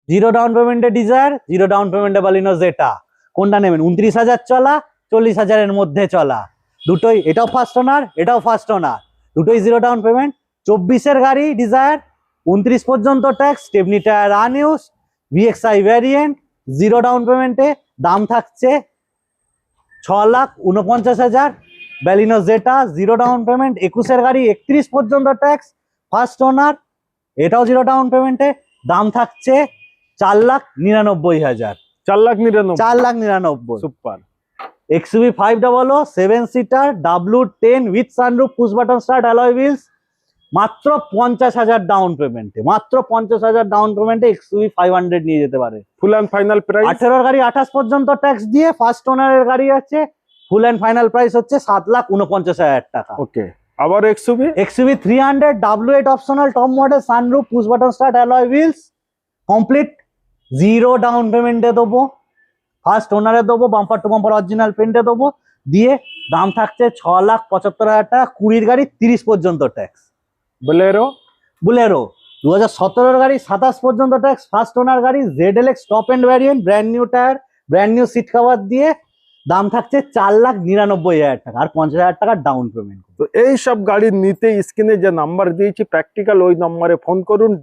Zero down পেমেন্টে desire, zero down পেমেন্টে বালিনো জেটা। কোনটা নেবেন? 29,000 চলা, 40,000-এর মধ্যে চলা দুটোই। এটাও ফার্স্ট ওনার, এটাও ফার্স্ট ওনার, দুটোই জিরো ডাউন পেমেন্ট। 24-এর গাড়ি ডিজায়ার, 29 পর্যন্ত tax, Stepney tyre আনইউজ, VXI variant, zero down পেমেন্টে, দাম থাকছে 6,49,000। ব্যালিনো জেটা জিরো ডাউন পেমেন্ট, 21-এর গাড়ি, 31 পর্যন্ত ট্যাক্স, ফার্স্ট ওনার, এটাও জিরো ডাউন পেমেন্টে, দাম থাকছে 4,99,000। 4,99,000। 4,99,000। Super. XUV 500 7 seater W10 with sunroof, push button start, alloy wheels, মাত্র 50,000 ডাউন পেমেন্টে, মাত্র 50,000 ডাউন পেমেন্টে XUV 500 নিয়ে যেতে পারে। Full and final price? 18-এর গাড়ি 28 পর্যন্ত ট্যাক্স দিয়ে, ফার্স্ট ওনারের গাড়ি আছে, ফুল অ্যান্ড ফাইনাল প্রাইস হচ্ছে 7,49,000 টাকা। ওকে, আবার XUV? XUV 300 W8 optional, top model, sunroof, push button start, alloy wheels, complete zero down পেমেন্টে দেবো, ফার্স্ট ওনারে দেবো, বাম্পার টু বাম্পার অরিজিনাল পেন্টে দেবো দিয়ে, দাম থাকছে 6,75,000 টাকা। 20-র গাড়ি 30 পর্যন্ত ট্যাক্স। বোলেরো? বুলেরো 2017-এর গাড়ি 27 পর্যন্ত ট্যাক্স, ফার্স্ট ওনার গাড়ি, ZLX top end variant, brand new tyre, brand new seat cover দিয়ে, দাম থাকছে 4,99,000 টাকা আর 50,000 টাকা ডাউন পেমেন্ট। তো এই সব গাড়ি নিতে স্ক্রিনে যে নাম্বার দিয়েছি প্র্যাকটিক্যাল, ওই নম্বরে ফোন করুন।